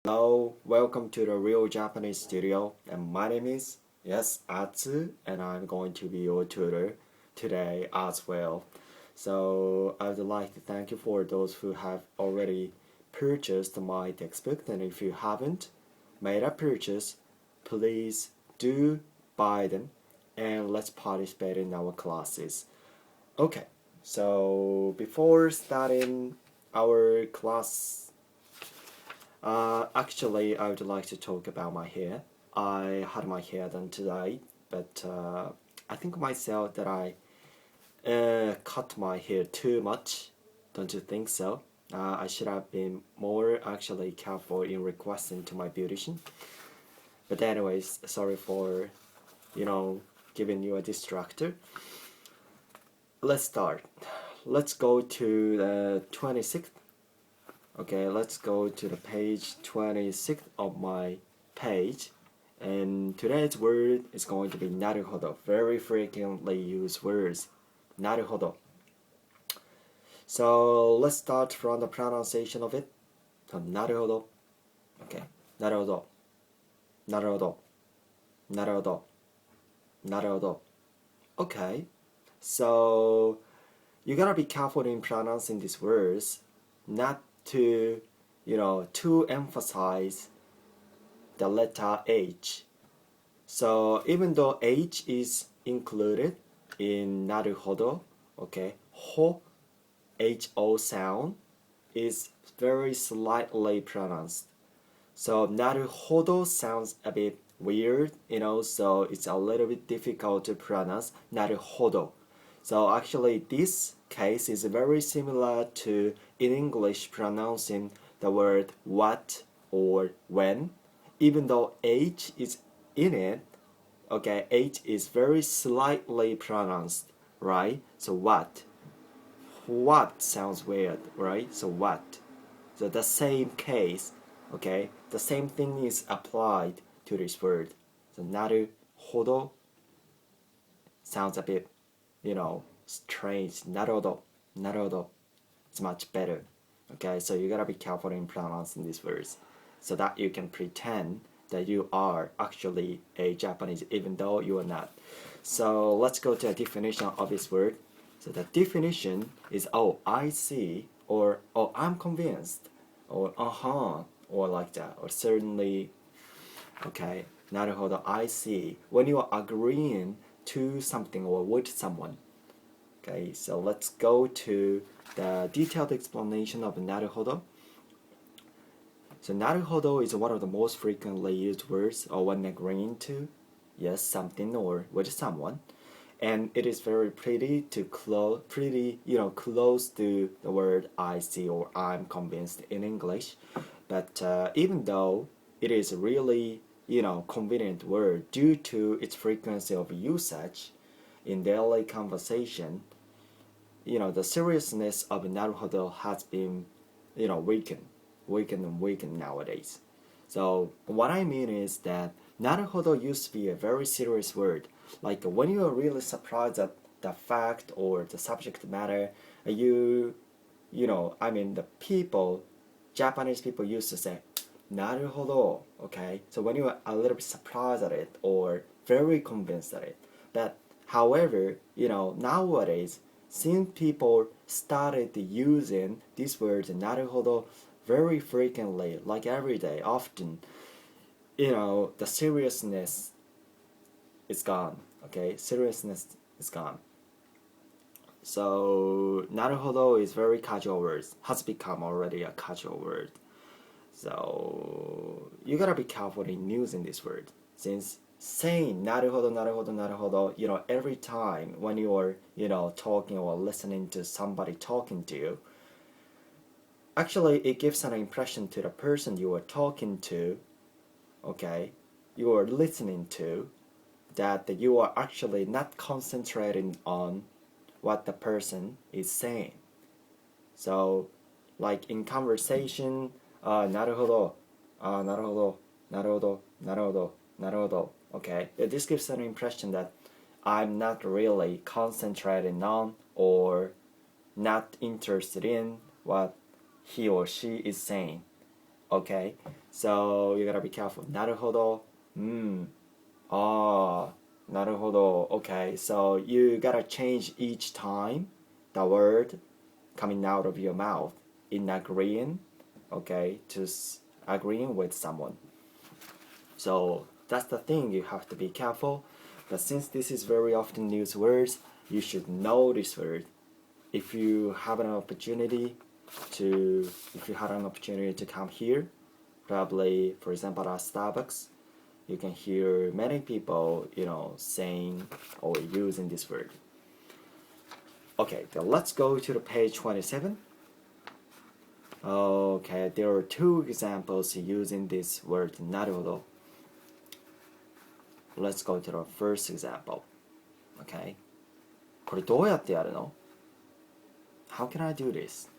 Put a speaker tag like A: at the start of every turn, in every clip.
A: Hello, welcome to the Real Japanese Studio, and my name is Atsu, and I'm going to be your tutor today as well. So I would like to thank you for those who have already purchased my textbook, and if you haven't made a purchase, please do buy them, and let's participate in our classes. Okay, so before starting our class, actually, I would like to talk about my hair. I had my hair done today, but I think myself that I cut my hair too much. Don't you think so? I should have been more actually careful in requesting to my beautician. But anyways, sorry for, giving you a distractor. Let's start. Let's go to the 26th. Okay, let's go to the page 26 of my page. And today's word is going to be Naruhodo. Very frequently used words. Naruhodo. So let's start from the pronunciation of it. So, Naruhodo. Okay. Naruhodo. Naruhodo. Naruhodo. Naruhodo. Okay. So you gotta be careful in pronouncing these words. Not to emphasize the letter H. So even though H is included in Naruhodo, okay, H-O sound is very slightly pronounced. So Naruhodo sounds a bit weird, so it's a little bit difficult to pronounce Naruhodo. So actually this case is very similar to in English pronouncing the word what or when, even though H is in it, okay, H is very slightly pronounced, right? So what sounds weird, right? So what? So the same case, okay, the same thing is applied to this word. So naruhodo sounds a bit strange. Naruhodo. It's much better. Okay, so you gotta be careful in pronouncing these words so that you can pretend that you are actually a Japanese even though you are not. So let's go to a definition of this word. So the definition is I see, or I'm convinced, or or like that, or certainly. Okay, naruhodo, I see. When you are agreeing to something or with someone. Okay, so let's go to the detailed explanation of naruhodo. So naruhodo is one of the most frequently used words when agreeing to something or with someone, and it is very close to the word I see or I'm convinced in English. But even though it is really convenient word due to its frequency of usage in daily conversation, the seriousness of naruhodo has been weakened nowadays. So what I mean is that naruhodo used to be a very serious word. Like when you are really surprised at the fact or the subject matter, the Japanese people used to say naruhodo, okay? So when you are a little bit surprised at it or very convinced at it. But however, nowadays, since people started using this word naruhodo very frequently, like every day, often, the seriousness is gone, okay? Seriousness is gone. So naruhodo is very casual word, has become already a casual word. So you gotta be careful in using this word, since saying naruhodo, every time when you are, talking or listening to somebody talking to you, actually it gives an impression to the person you are talking to, okay, you are listening to, that you are actually not concentrating on what the person is saying. So, like in conversation, naruhodo, naruhodo. Okay, this gives an impression that I'm not really concentrating on or not interested in what he or she is saying. Okay, so you gotta be careful. なるほど。なるほど. Okay, so you gotta change each time the word coming out of your mouth in agreeing, okay, to agreeing with someone. So that's the thing, you have to be careful. But since this is very often used words, you should know this word. If you had an opportunity to come here, probably for example at Starbucks, you can hear many people, saying or using this word. Okay, then let's go to the page 27. Okay, there are two examples using this word なるほど. Let's go to the first example. Okay. これどうやってやるの? How can I do this?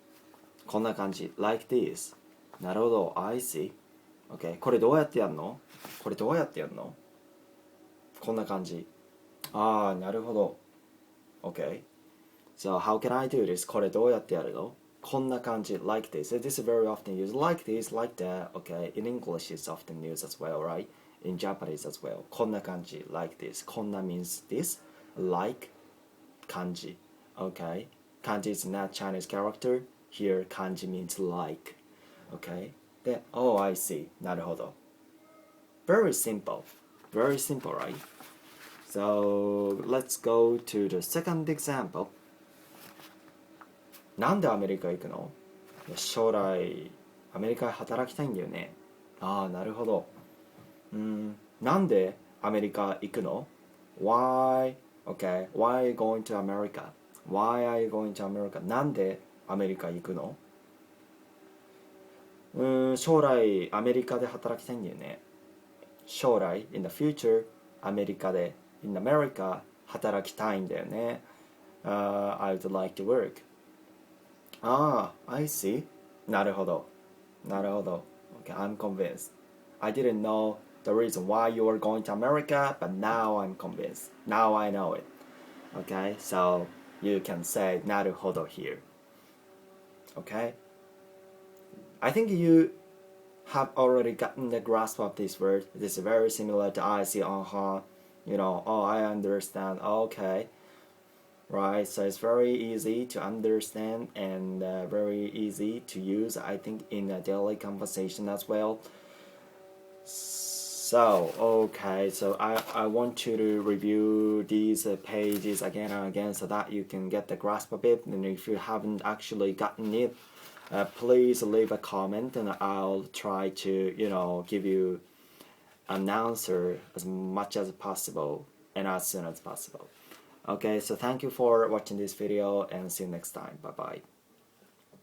A: こんな感じ。Like this. なるほど。I see. Okay. これどうやってやるの? これどうやってやるの? こんな感じ。なるほど。Okay. So how can I do this? これどうやってやるの? こんな感じ。Like this. This is very often used. Like this, like that. Okay. In English it's often used as well, right? In Japanese as well. こんな感じ。Like this. こんな means this. Like 漢字. Okay. Kanji is not Chinese character. Here, kanji means like. Okay. Then, I see. なるほど. Very simple. Very simple, right? So, let's go to the second example. なんでアメリカ行くの? 将来、アメリカで働きたいんだよね。なるほど。なんでアメリカ行くの? Why? Okay. Why are you going to America?Why are you going to America? なんでアメリカ行くの? 将来アメリカで働きたいんだよね。将来 in the future アメリカで in America 働きたいんだよね。I would like to work. I see. なるほど。なるほど。Okay, I'm convinced. I didn't know the reason why you were going to America, but now I'm convinced. Now I know it. Okay, so you can say なるほど here. Okay? I think you have already gotten the grasp of this word. It is very similar to I see, I understand, okay. Right, so it's very easy to understand and very easy to use, I think, in a daily conversation as well. So, okay, so I want you to review these pages again and again so that you can get the grasp of it. And if you haven't actually gotten it, please leave a comment and I'll try to, give you an answer as much as possible and as soon as possible. Okay, so thank you for watching this video and see you next time. Bye-bye.